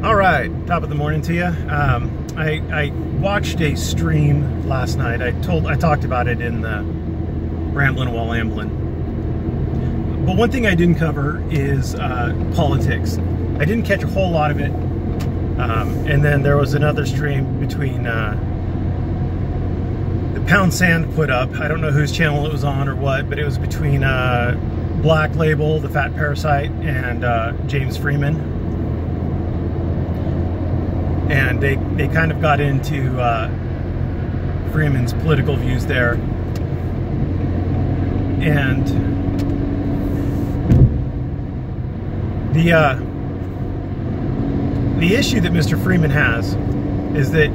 All right, top of the morning to you. I watched a stream last night. I talked about it in the Ramblin' While Amblin'. But one thing I didn't cover is politics. I didn't catch a whole lot of it. And then there was another stream between the Pound Sand put up. I don't know whose channel it was on or what, but it was between Black Label, the Fat Parasite, and James Freeman. And they kind of got into Freeman's political views there. And the issue that Mr. Freeman has is that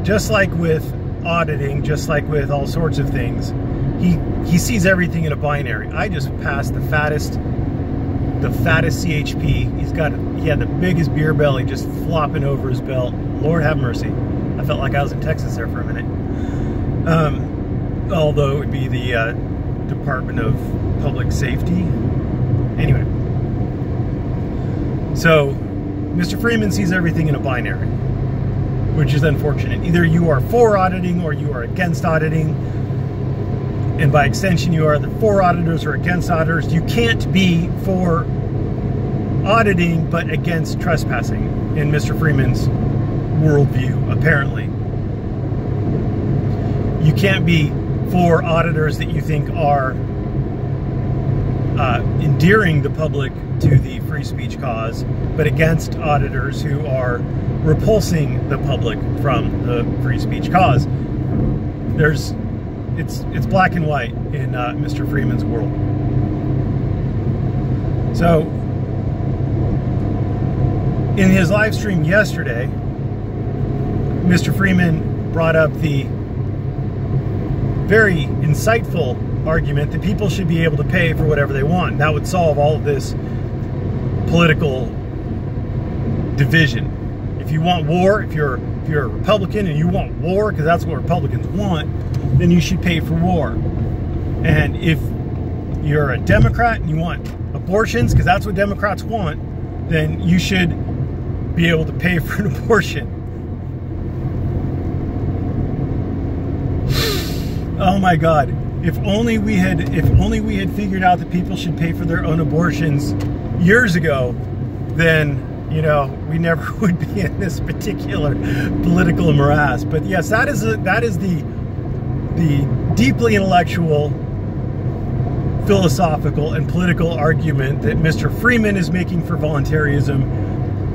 just like with auditing, just like with all sorts of things, he sees everything in a binary. I just passed the fattest CHP. He had the biggest beer belly just flopping over his belt. Lord have mercy. I felt like I was in Texas there for a minute. Although it would be the Department of Public Safety. Anyway. So, Mr. Freeman sees everything in a binary, which is unfortunate. Either you are for auditing or you are against auditing. And by extension, you are either for auditors or against auditors. You can't be for auditing but against trespassing in Mr. Freeman's worldview, apparently. You can't be for auditors that you think are endearing the public to the free speech cause, but against auditors who are repulsing the public from the free speech cause. It's black and white in Mr. Freeman's world. So, in his live stream yesterday, Mr. Freeman brought up the very insightful argument that people should be able to pay for whatever they want. That would solve all of this political division. If you want war, if you're a Republican and you want war, because that's what Republicans want, then you should pay for war. And if you're a Democrat and you want abortions, because that's what Democrats want, then you should be able to pay for an abortion. Oh my God. If only we had figured out that people should pay for their own abortions years ago, then, you know, we never would be in this particular political morass. But yes, that is the deeply intellectual, philosophical, and political argument that Mr. Freeman is making for voluntarism.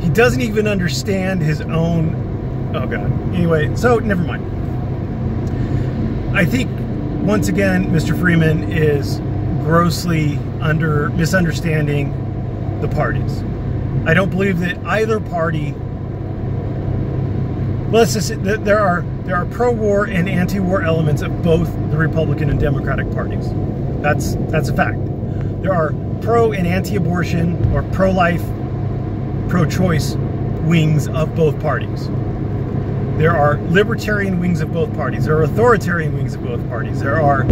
He doesn't even understand his own... Oh God. Anyway, so never mind. I think, once again, Mr. Freeman is grossly misunderstanding the parties. I don't believe that either party... Well, let's just say that there are pro-war and anti-war elements of both the Republican and Democratic parties. That's a fact. There are pro and anti-abortion or pro-life, pro-choice wings of both parties. There are libertarian wings of both parties. There are authoritarian wings of both parties. There are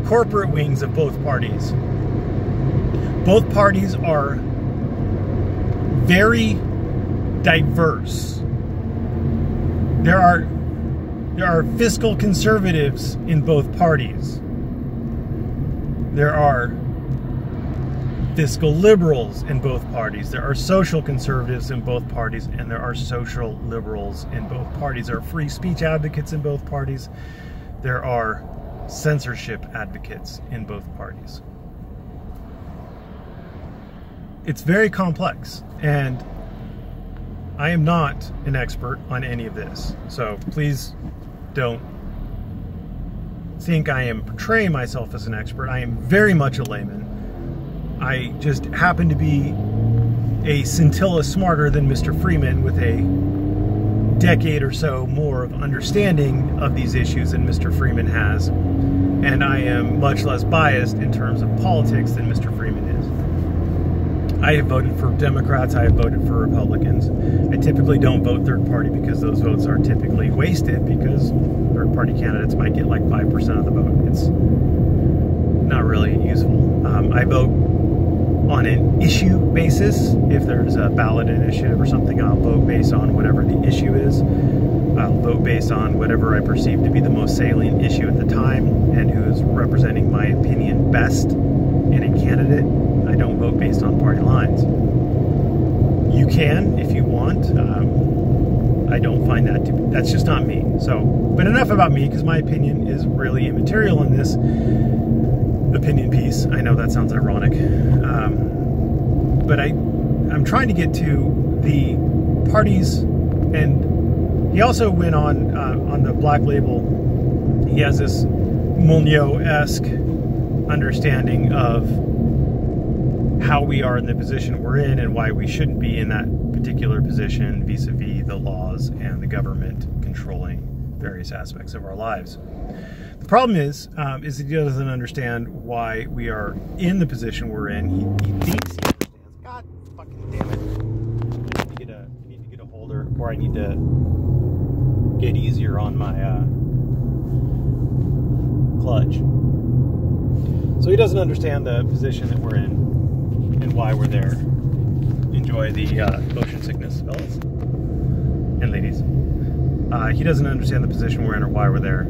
corporate wings of both parties. Both parties are very diverse. There are fiscal conservatives in both parties. There are fiscal liberals in both parties. There are social conservatives in both parties, and there are social liberals in both parties. There are free speech advocates in both parties. There are censorship advocates in both parties. It's very complex, and I am not an expert on any of this, so please don't think I am portraying myself as an expert. I am very much a layman. I just happen to be a scintilla smarter than Mr. Freeman with a decade or so more of understanding of these issues than Mr. Freeman has. And I am much less biased in terms of politics than Mr. Freeman is. I have voted for Democrats, I have voted for Republicans. I typically don't vote third party because those votes are typically wasted because third party candidates might get like 5% of the vote. It's not really useful. I vote on an issue basis. If there's a ballot initiative or something, I'll vote based on whatever the issue is. I'll vote based on whatever I perceive to be the most salient issue at the time and who is representing my opinion best in a candidate. I don't vote based on party lines. You can if you want. I don't find that to be, that's just not me. So, but enough about me, because my opinion is really immaterial in this opinion piece. I know that sounds ironic, but I'm trying to get to the parties. And he also went on the Black Label. He has this Molyneux-esque understanding of how we are in the position we're in and why we shouldn't be in that particular position vis-a-vis the laws and the government controlling various aspects of our lives. The problem is that he doesn't understand why we are in the position we're in. He thinks he understands. God fucking damn it! I need to get a holder, or I need to get easier on my clutch. So he doesn't understand the position that we're in and why we're there. Enjoy the motion sickness, fellas and ladies. He doesn't understand the position we're in or why we're there.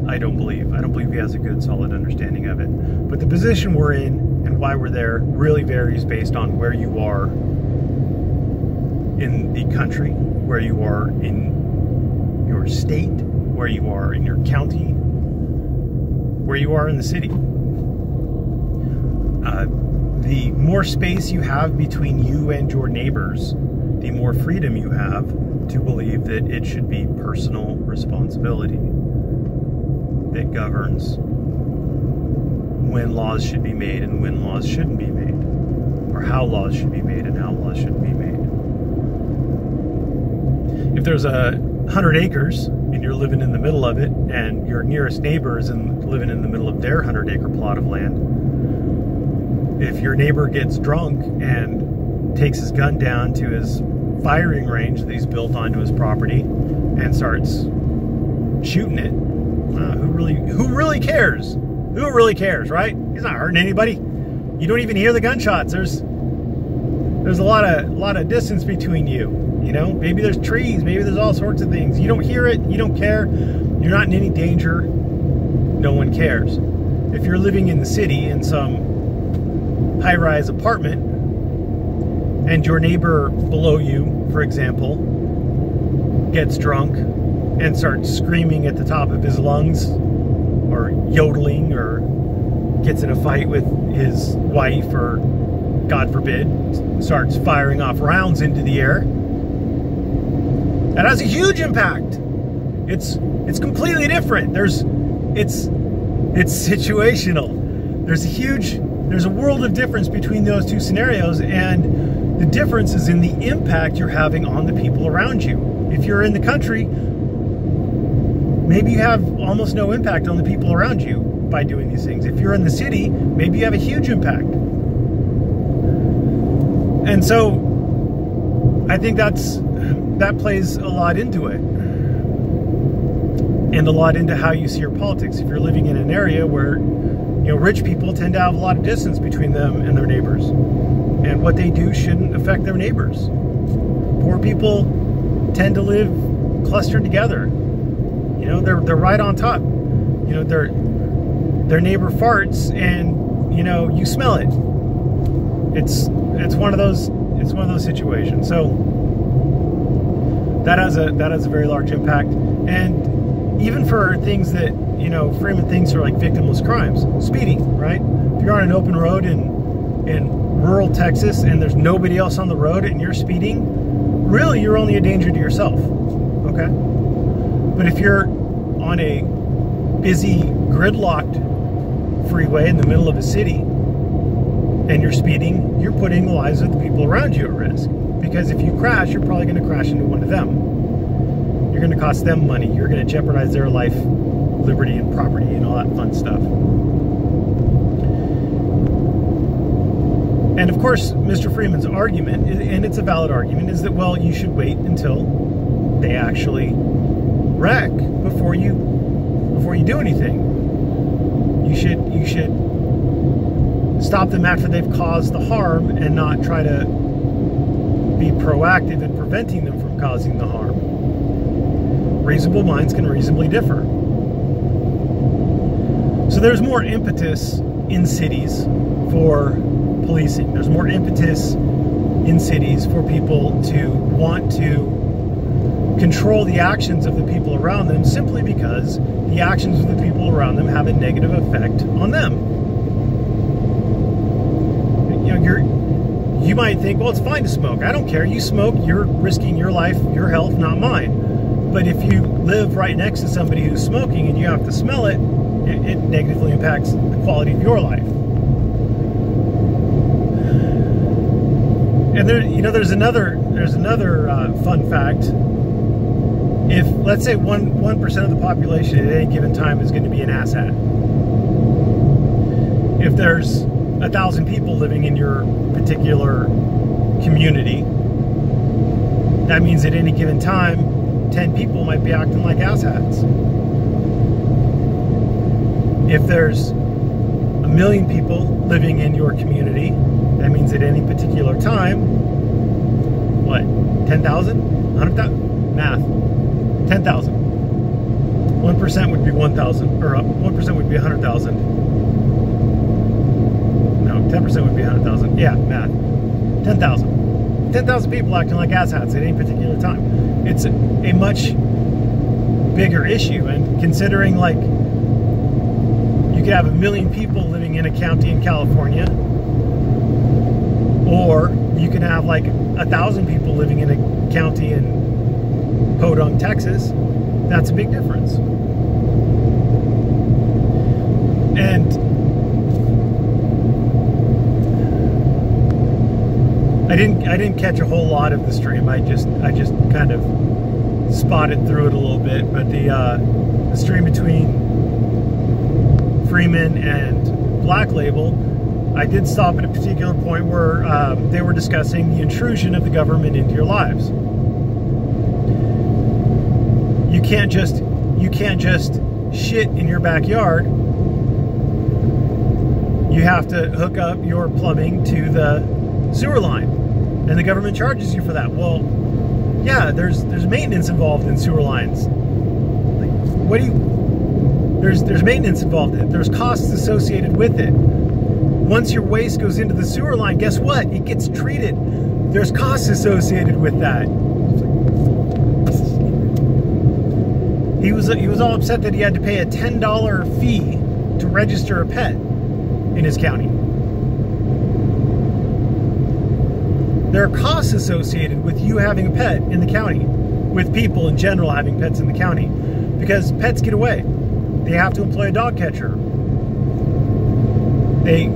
I don't believe he has a good, solid understanding of it. But the position we're in and why we're there really varies based on where you are in the country, where you are in your state, where you are in your county, where you are in the city. The more space you have between you and your neighbors, the more freedom you have to believe that it should be personal responsibility that governs when laws should be made and when laws shouldn't be made, or how laws should be made and how laws shouldn't be made. If there's 100 acres and you're living in the middle of it, and your nearest neighbor is living in the middle of their 100-acre plot of land, if your neighbor gets drunk and takes his gun down to his firing range that he's built onto his property and starts shooting it, who really cares? Who really cares, right? He's not hurting anybody. You don't even hear the gunshots. There's a lot of distance between you. You know, maybe there's trees, maybe there's all sorts of things. You don't hear it, you don't care. You're not in any danger. No one cares. If you're living in the city in some high-rise apartment, and your neighbor below you, for example, gets drunk and starts screaming at the top of his lungs, or yodeling, or gets in a fight with his wife, or God forbid, starts firing off rounds into the air, that has a huge impact. It's completely different. It's situational. There's a world of difference between those two scenarios, and the difference is in the impact you're having on the people around you. If you're in the country, maybe you have almost no impact on the people around you by doing these things. If you're in the city, maybe you have a huge impact. And so I think that plays a lot into it, and a lot into how you see your politics. If you're living in an area where, you know, rich people tend to have a lot of distance between them and their neighbors, and what they do shouldn't affect their neighbors. Poor people tend to live clustered together. You know, they're right on top. You know, their neighbor farts, and you know, you smell it. It's one of those situations. So that has a very large impact. And even for things that, you know, Freeman thinks are like victimless crimes, speeding, right? If you're on an open road in rural Texas and there's nobody else on the road and you're speeding, really you're only a danger to yourself, okay? But if you're on a busy, gridlocked freeway in the middle of a city and you're speeding, you're putting the lives of the people around you at risk. Because if you crash, you're probably going to crash into one of them. You're going to cost them money. You're going to jeopardize their life, liberty, and property, and all that fun stuff. And of course, Mr. Freeman's argument, and it's a valid argument, is that, well, you should wait until they actually wreck before you do anything. You should stop them after they've caused the harm and not try to be proactive in preventing them from causing the harm. Reasonable minds can reasonably differ. So there's more impetus in cities for policing. There's more impetus in cities for people to want to control the actions of the people around them, simply because the actions of the people around them have a negative effect on them. You know, you might think, well, it's fine to smoke. I don't care. You smoke, you're risking your life, your health, not mine. But if you live right next to somebody who's smoking and you have to smell it, it negatively impacts the quality of your life. And there, you know, there's another fun fact. If, let's say, 1% of the population at any given time is going to be an asshat. If there's 1,000 people living in your particular community, that means at any given time, 10 people might be acting like asshats. If there's 1 million people living in your community, that means at any particular time, what, 10,000? 100,000? Math. 10,000. 1% would be 1,000, or 1% would be 100,000. No, 10% would be 100,000. Yeah, math. 10,000. 10,000 people acting like asshats at any particular time. It's a much bigger issue, and considering, like, you could have 1 million people living in a county in California, or you can have like 1,000 people living in a county in Podunk, Texas. That's a big difference. And I didn't catch a whole lot of the stream. I just kind of spotted through it a little bit. But the stream between Freeman and Black Label, I did stop at a particular point where they were discussing the intrusion of the government into your lives. You can't just shit in your backyard. You have to hook up your plumbing to the sewer line, and the government charges you for that. Well, yeah, there's maintenance involved in sewer lines. Like, what do you? There's maintenance involved in it. There's costs associated with it. Once your waste goes into the sewer line, guess what? It gets treated. There's costs associated with that. He was all upset that he had to pay a $10 fee to register a pet in his county. There are costs associated with you having a pet in the county, with people in general having pets in the county, because pets get away. They have to employ a dog catcher. They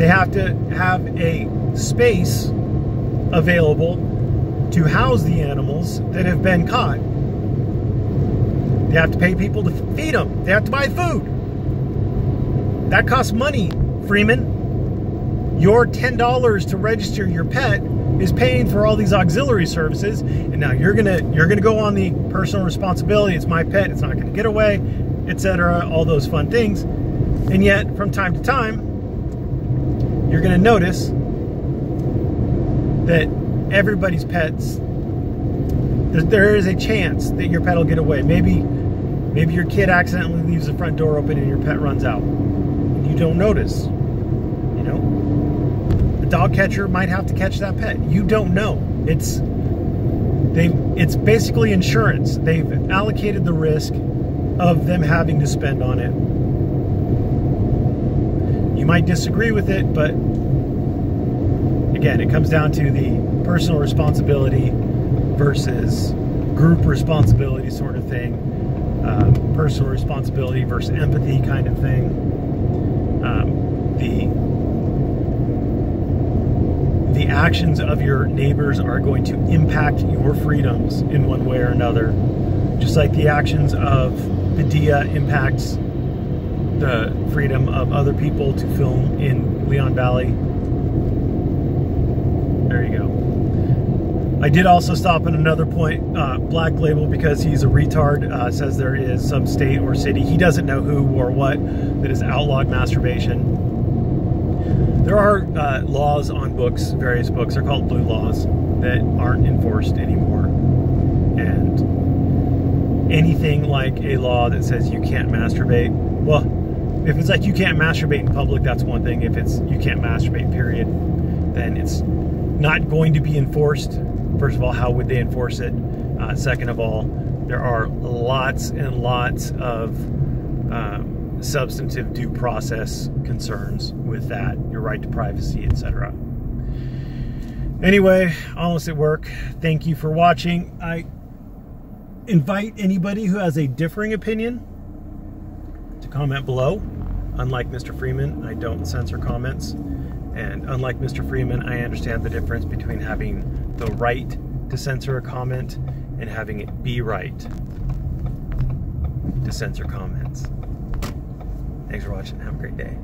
have to have a space available to house the animals that have been caught. They have to pay people to feed them. They have to buy food. That costs money, Freeman. Your $10 to register your pet is paying for all these auxiliary services, and now you're gonna go on the personal responsibility. It's my pet. It's not gonna get away, etc. All those fun things, and yet from time to time, you're gonna notice that everybody's pets. There is a chance that your pet will get away. Maybe your kid accidentally leaves the front door open and your pet runs out. And you don't notice. You know? The dog catcher might have to catch that pet. You don't know. It's basically insurance. They've allocated the risk of them having to spend on it. You might disagree with it, but again, it comes down to the personal responsibility versus group responsibility sort of thing. Personal responsibility versus empathy kind of thing. The actions of your neighbors are going to impact your freedoms in one way or another. Just like the actions of Padilla impacts the freedom of other people to film in Leon Valley. There you go. I did also stop at another point. Black Label, because he's a retard, says there is some state or city, he doesn't know who or what, that has outlawed masturbation. There are laws on books, various books, they're called blue laws, that aren't enforced anymore. And anything like a law that says you can't masturbate, well, if it's like you can't masturbate in public, that's one thing. If it's you can't masturbate, period, then it's not going to be enforced. First of all, how would they enforce it? Second of all, there are lots and lots of substantive due process concerns with that, your right to privacy, etc. Anyway, almost at work. Thank you for watching. I invite anybody who has a differing opinion to comment below. Unlike Mr. Freeman, I don't censor comments. And unlike Mr. Freeman, I understand the difference between having the right to censor a comment and having it be right to censor comments. Thanks for watching. Have a great day.